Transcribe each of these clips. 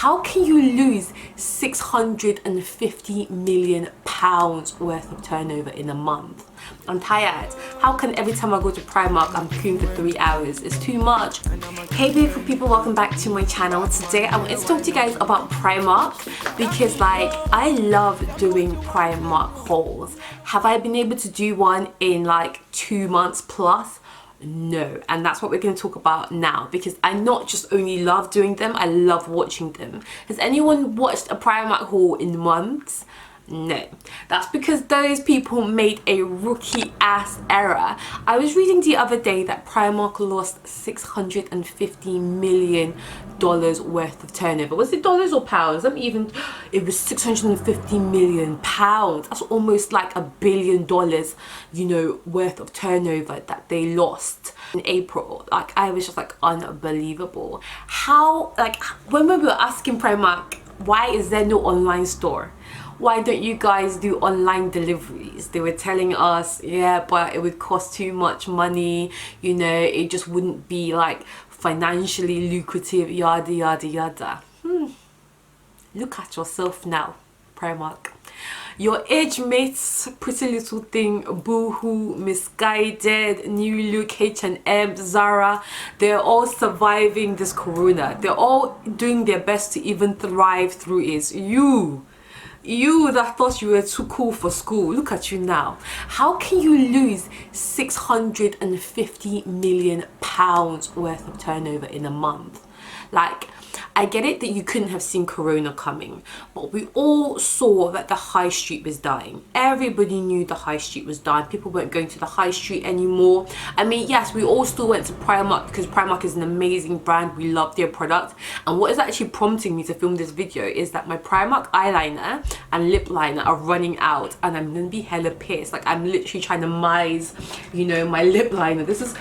How can you lose £650 million worth of turnover in a month? I'm tired. How can every time I go to Primark I'm queuing for 3 hours? It's too much. Hey beautiful people, welcome back to my channel. Today I wanted to talk to you guys about Primark because I love doing Primark hauls. Have I been able to do one in 2 months plus? No, and that's what we're going to talk about now, because I not just only love doing them, I love watching them. Has anyone watched a Primark haul in months? No, that's because those people made a rookie ass error. I was reading the other day that Primark lost $650 million worth of turnover. Was it dollars or pounds? It was £650 million. That's almost like $1 billion, worth of turnover that they lost in April. I was just unbelievable. How, when we were asking Primark, why is there no online store? Why don't you guys do online deliveries? They were telling us, yeah, but it would cost too much money, it just wouldn't be financially lucrative, yada yada yada. Look at yourself now, Primark. Your age mates, Pretty Little Thing, Boohoo, Misguided, New Look, H&M, Zara, they're all surviving this corona. They're all doing their best to even thrive through it. You that thought you were too cool for school, look at you now. How can you lose £650 million worth of turnover in a month? I get it that you couldn't have seen corona coming, but we all saw that the high street was dying. Everybody knew the high street was dying. People weren't going to the high street anymore. I mean, yes, we all still went to Primark because Primark is an amazing brand. We love their product. And what is actually prompting me to film this video is that my Primark eyeliner and lip liner are running out, and I'm gonna be hella pissed. I'm literally trying to mize, my lip liner. This is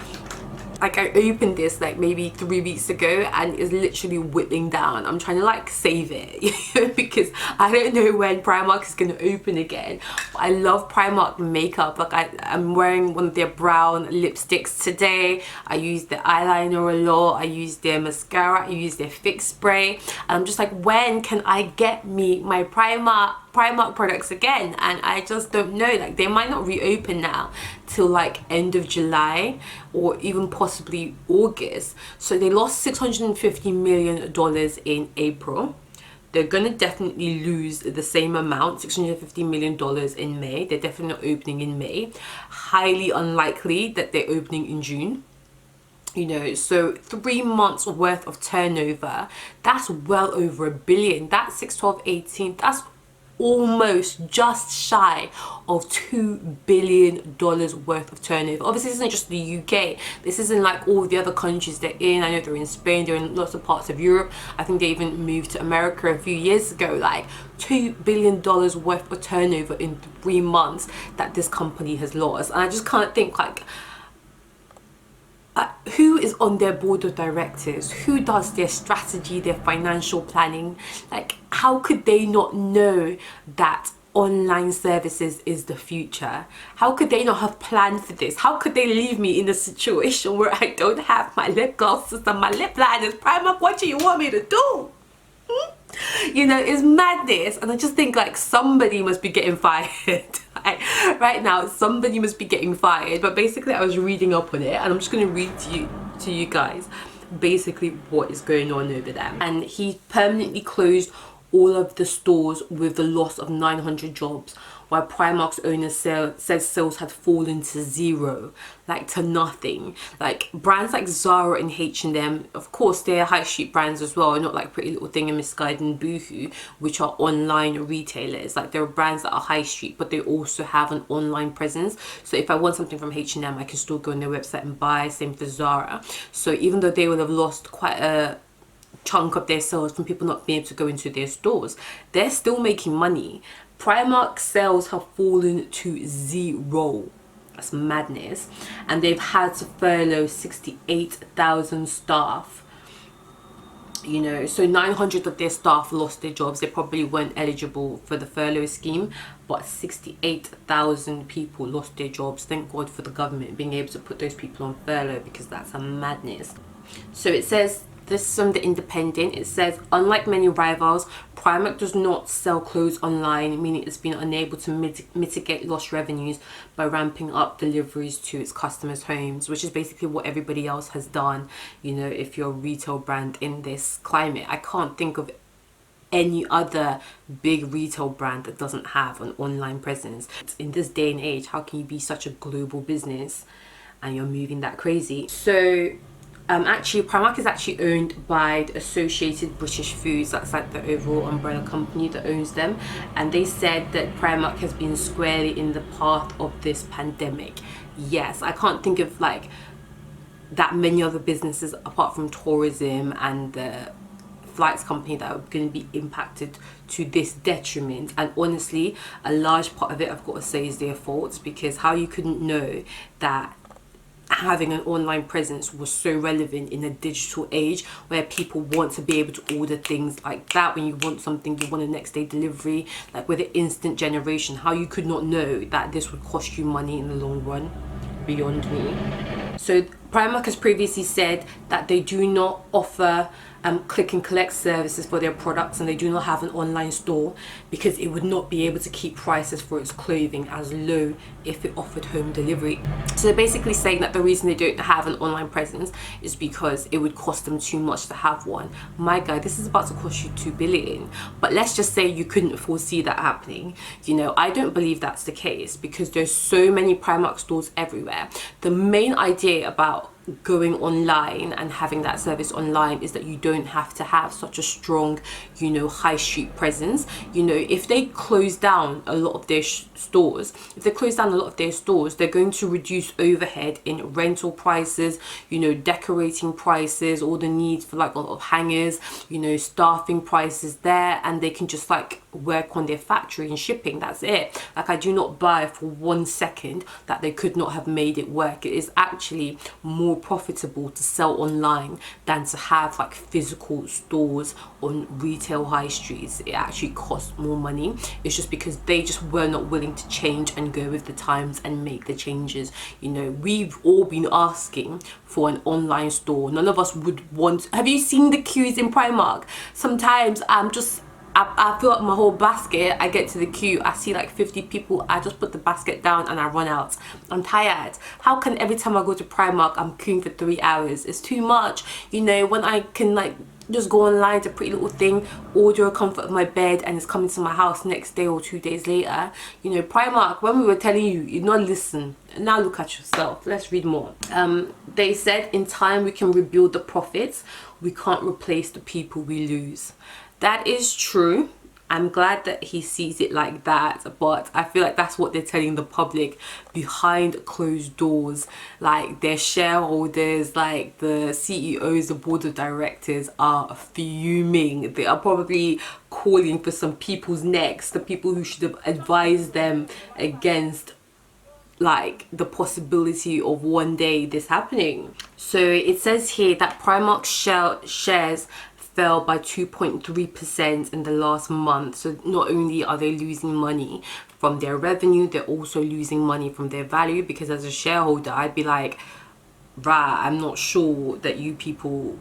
I opened this maybe 3 weeks ago and it's literally whipping down. I'm trying to save it because I don't know when Primark is going to open again. But I love Primark makeup. I'm wearing one of their brown lipsticks today. I use the eyeliner a lot. I use their mascara. I use their fix spray. And I'm just when can I get me my Primark products again? And I just don't know. They might not reopen now till end of July or even possibly August. So they lost $650 million in April. They're gonna definitely lose the same amount, $650 million in May. They're definitely not opening in May. Highly unlikely that they're opening in June. So 3 months worth of turnover, that's well over $1 billion. That's 6, 12, 18, that's almost just shy of $2 billion worth of turnover. Obviously, this isn't just the UK. This isn't all the other countries they're in. I know they're in Spain, they're in lots of parts of Europe. I think they even moved to America a few years ago. $2 billion worth of turnover in 3 months that this company has lost. And I just can't think who is on their board of directors? Who does their strategy, their financial planning? How could they not know that online services is the future? How could they not have planned for this? How could they leave me in a situation where I don't have my lip glosses and my lip liners? Primark, what do you want me to do? It's madness. And I just think somebody must be getting fired. Right now somebody must be getting fired. But basically I was reading up on it, and I'm just going to read to you guys basically what is going on over there. And he permanently closed all of the stores with the loss of 900 jobs, while Primark's owner says sales had fallen to zero, to nothing. Brands like Zara and H&M, of course they're high street brands as well, not Pretty Little Thing and Misguided and Boohoo, which are online retailers. There are brands that are high street, but they also have an online presence. So if I want something from H&M, I can still go on their website and buy. Same for Zara. So even though they will have lost quite a chunk of their sales from people not being able to go into their stores, they're still making money. Primark sales have fallen to zero. That's madness. And they've had to furlough 68,000 staff. So 900 of their staff lost their jobs. They probably weren't eligible for the furlough scheme, but 68,000 people lost their jobs. Thank God for the government being able to put those people on furlough, because that's a madness. So it says This is from The Independent. It says, unlike many rivals, Primark does not sell clothes online, meaning it's been unable to mitigate lost revenues by ramping up deliveries to its customers' homes, which is basically what everybody else has done, you know, if you're a retail brand in this climate. I can't think of any other big retail brand that doesn't have an online presence. In this day and age, how can you be such a global business and you're moving that crazy? So actually Primark is actually owned by the Associated British Foods. That's like the overall umbrella company that owns them, and they said that Primark has been squarely in the path of this pandemic. Yes, I can't think of like that many other businesses apart from tourism and the flights company that are going to be impacted to this detriment. And honestly, a large part of it, I've got to say, is their fault, because how you couldn't know that having an online presence was so relevant in a digital age where people want to be able to order things like that. When you want something, you want a next day delivery, like with the instant generation, how you could not know that this would cost you money in the long run, beyond me. So Primark has previously said that they do not offer click and collect services for their products, and they do not have an online store because it would not be able to keep prices for its clothing as low if it offered home delivery. So they're basically saying that the reason they don't have an online presence is because it would cost them too much to have one. My guy, this is about to cost you 2 billion, but let's just say you couldn't foresee that happening. You know, I don't believe that's the case because there's so many Primark stores everywhere. The main idea about going online and having that service online is that you don't have to have such a strong, you know, high street presence. You know, if they close down a lot of their stores, they're going to reduce overhead in rental prices, you know, decorating prices, all the needs for like a lot of hangers, you know, staffing prices there, and they can just like work on their factory and shipping. That's it. Like, I do not buy for 1 second that they could not have made it work. It is actually more profitable to sell online than to have like physical stores on retail high streets. It actually costs more money. It's just because they just were not willing to change and go with the times and make the changes. You know, we've all been asking for an online store. None of us would want. Have you seen the queues in Primark? Sometimes I fill up my whole basket, I get to the queue, I see like 50 people, I just put the basket down and I run out. I'm tired. How can every time I go to Primark, I'm queuing for 3 hours? It's too much. You know, when I can like just go online to Pretty Little Thing, order a comfort of my bed, and it's coming to my house next day or 2 days later. You know, Primark, when we were telling you, you not listen. Now look at yourself. Let's read more. They said, in time we can rebuild the profits. We can't replace the people we lose. That is true. I'm glad that he sees it like that, but I feel like that's what they're telling the public behind closed doors. Like, their shareholders, like the CEOs, the board of directors are fuming. They are probably calling for some people's necks, the people who should have advised them against like the possibility of one day this happening. So it says here that Primark shares fell by 2.3% in the last month. So not only are they losing money from their revenue, they're also losing money from their value, because as a shareholder I'd be like, rah, I'm not sure that you people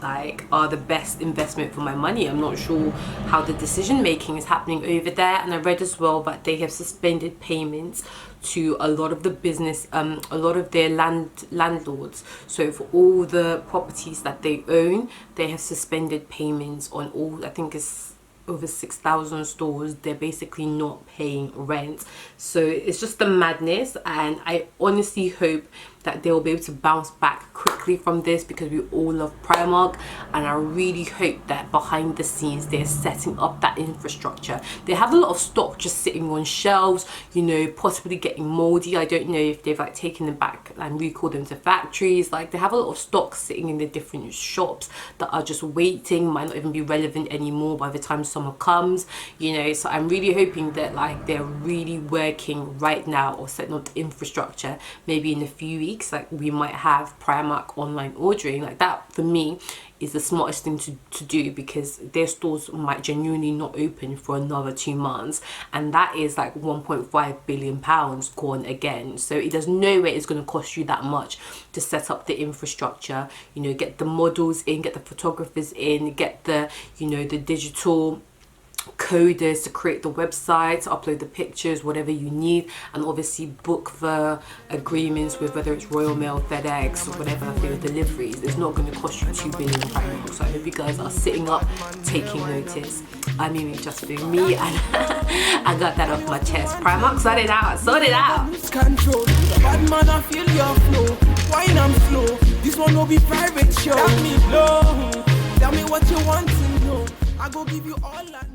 like are the best investment for my money. I'm not sure how the decision making is happening over there. And I read as well that they have suspended payments to a lot of the business, a lot of their landlords. So for all the properties that they own, they have suspended payments on all, I think it's over 6,000 stores. They're basically not paying rent. So it's just the madness, and I honestly hope that they'll be able to bounce back quickly from this, because we all love Primark, and I really hope that behind the scenes they're setting up that infrastructure. They have a lot of stock just sitting on shelves, you know, possibly getting moldy. I don't know if they've like taken them back and recalled them to factories. Like, they have a lot of stock sitting in the different shops that are just waiting, might not even be relevant anymore by the time summer comes, you know. So I'm really hoping that like they're really working right now or setting up the infrastructure maybe in a few weeks weeks, like we might have Primark online ordering. Like that for me is the smartest thing to do, because their stores might genuinely not open for another 2 months, and that is like 1.5 billion pounds gone again. So it does no way it's going to cost you that much to set up the infrastructure, you know, get the models in, get the photographers in, get the, you know, the digital coders to create the website, to upload the pictures, whatever you need, and obviously book the agreements with whether it's Royal Mail, FedEx, or whatever for your deliveries. It's not going to cost you 2 billion pounds. So I hope you guys are sitting up taking notice. I mean, it's just for me, and I got that off my chest. Primark, sort it out, sort it out. Control. Bad man, I feel your flow. Wine and flow. This one will be private show. Tell me low. Tell me what you want to know. I go give you all that.